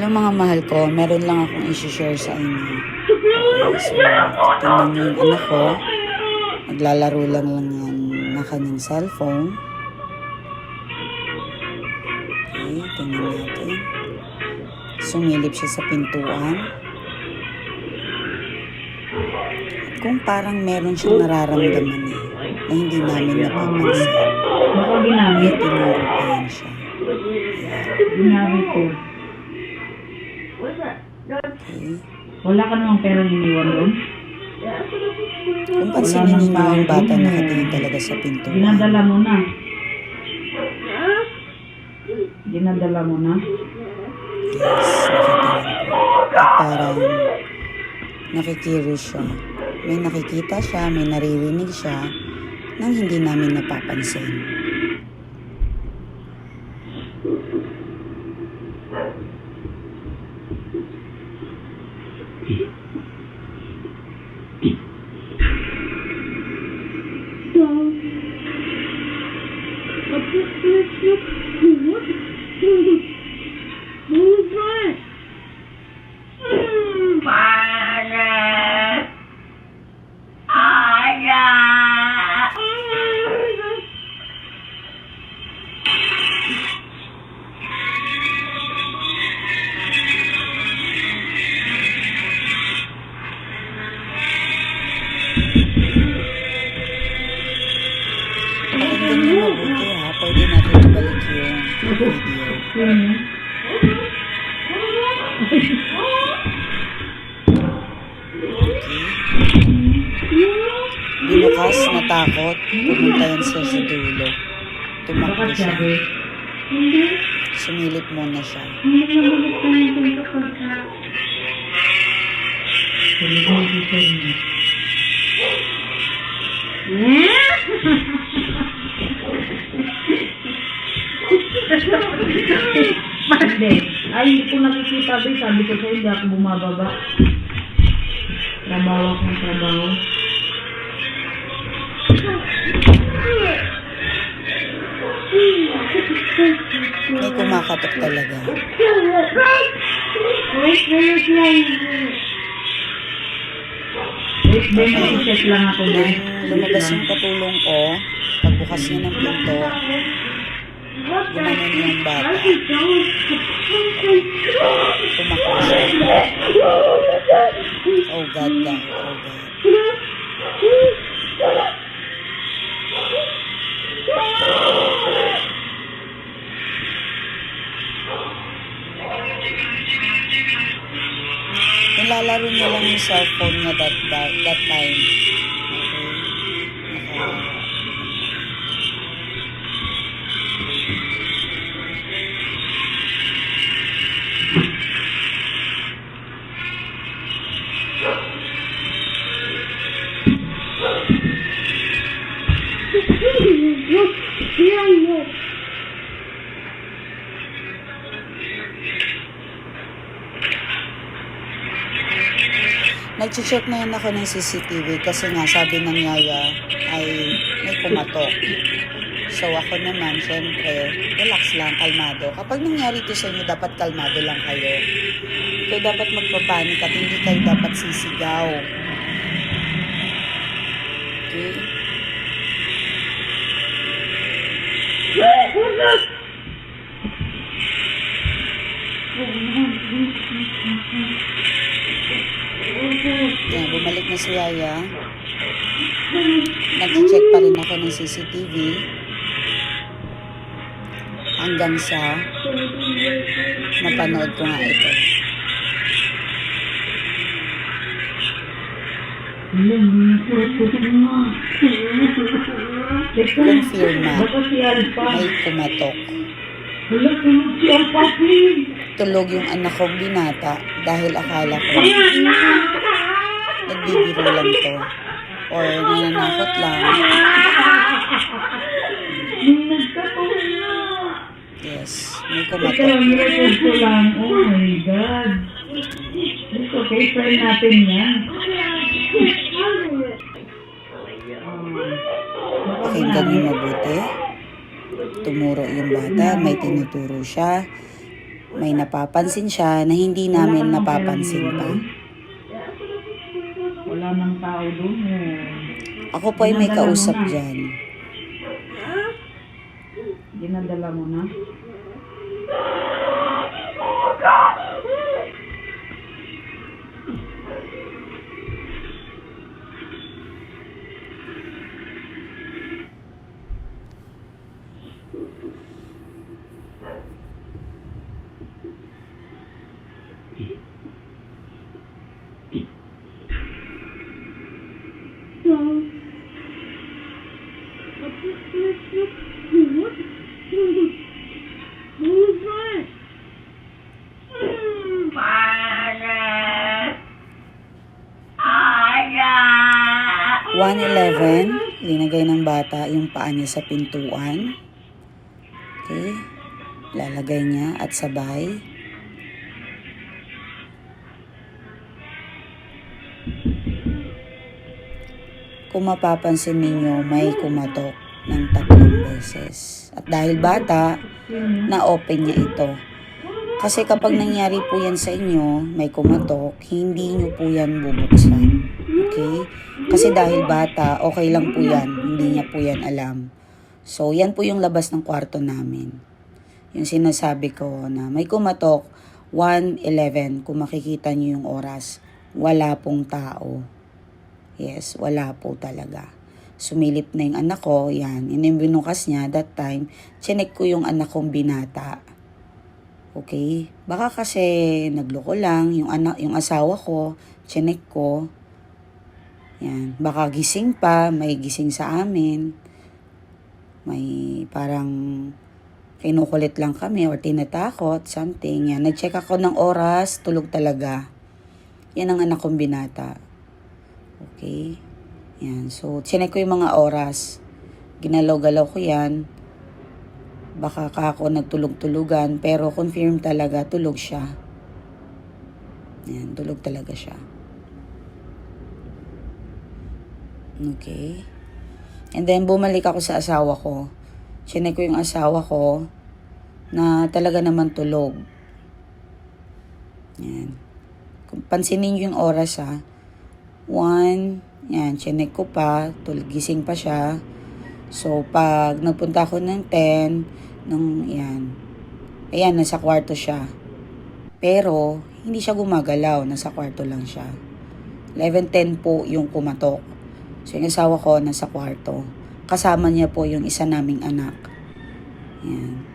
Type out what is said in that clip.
Hello mga mahal ko, meron lang akong isi-share sa inyo. Okay, so tingnan niyo yung anak ko. Naglalaro lang yan na kanyang cellphone. Okay, tingnan natin. Sumilip siya sa pintuan. At kung parang meron siyang nararamdaman na hindi namin napapansin. Baka ginamit. May tinuro pa yan siya. Ginamit ko. Okay. Wala ka namang pera iniwan doon? Kung pansinin ninyo ang bata nakatingin talaga sa pintuan. Ginadala mo na. Ginadala mo na? Yes, nakatingin po. At parang nakikirious siya. May nakikita siya, may naririnig siya nang hindi namin napapansin. Pakinggan niyo mabuti ha, pwede natin ibalik yung video. Binukas, natakot, pumunta yan siya sa dulo. Tumakbo siya. Sumilip muna siya. Hindi. Ay, hindi ko nakikita din. Sabi ko sa'yo, hindi ako bumababa. Trabaho akong trabaho. May kumakatok talaga. Wait, check lang ako doon. Lumabas yung katulong ko. Pagbukas niya ng pinto, gumanon yung bata. Tumakbo siya. Oh God, God. Oh God. Nilalaro niya lang yung cellphone niya that time. Okay. Nag-check na yun ako ng CCTV kasi nga sabi ng yaya ay may kumatok. So ako naman, syempre, relax lang, kalmado. Kapag nangyari ito sa inyo, dapat kalmado lang kayo. Kayo dapat magpapanik at hindi kayo dapat sisigaw. Okay? Yan, bumalik na si Yaya. Nag-check pa rin ako ng CCTV. Hanggang sa napanood ko nga ito. Confirma. May kumatok. Tulog yung anak kong binata dahil akala ko nagbibiro lang to or nananakot lang. Yes, may kumatok. Oh my God. It's okay, try natin yan. Pakinggan niyo mabuti. Tumuro yung bata, may tinuturo siya. may napapansin siya na hindi namin Wala namang napapansin pa. pinag-iwalay. Wala nang tao doon. Ako po ay may Dinadala mo kausap na. dyan. Dinadala mo na? One 11, linagay ng bata yung paa niya sa pintuan. Okay. Lalagay niya at sabay. Kung mapapansin ninyo, may kumatok ng 3 beses. At dahil bata, na-open niya ito. Kasi kapag nangyari po yan sa inyo, may kumatok, hindi nyo po yan bubuksan. Okay? Kasi dahil bata, okay lang po yan. Hindi niya po yan alam. So, yan po yung labas ng kwarto namin. Yung sinasabi ko na may kumatok, 1:11, kung makikita nyo yung oras, wala pong tao. Yes, wala po talaga. Sumilip na yung anak ko, yan, inimbinukas niya, that time, chinek ko yung anak kong binata. Okay? Baka kasi nagloko lang, yung asawa ko, chinek ko, yan, baka gising pa, may gising sa amin, may parang kinukulit lang kami or tinatakot, something, yan. Nag-check ako ng oras, tulog talaga. Yan ang anak kong binata. Okay? Yan. So, chinek ko yung mga oras. Ginalaw-galaw ko yan. Baka ako nagtulog-tulugan, pero confirm talaga, tulog siya. Yan, tulog talaga siya. Okay? And then, bumalik ako sa asawa ko. Chinek ko yung asawa ko na talaga naman tulog. Yan. Kung pansinin niyo yung oras ha. 1, yan, chinek ko pa, gising pa siya. So, pag nagpunta ako ng 10, yan, ayan, nasa kwarto siya. Pero, hindi siya gumagalaw, nasa kwarto lang siya. 11:10 po yung kumatok. So, yung asawa ko nasa kwarto. Kasama niya po yung isa naming anak. Yan.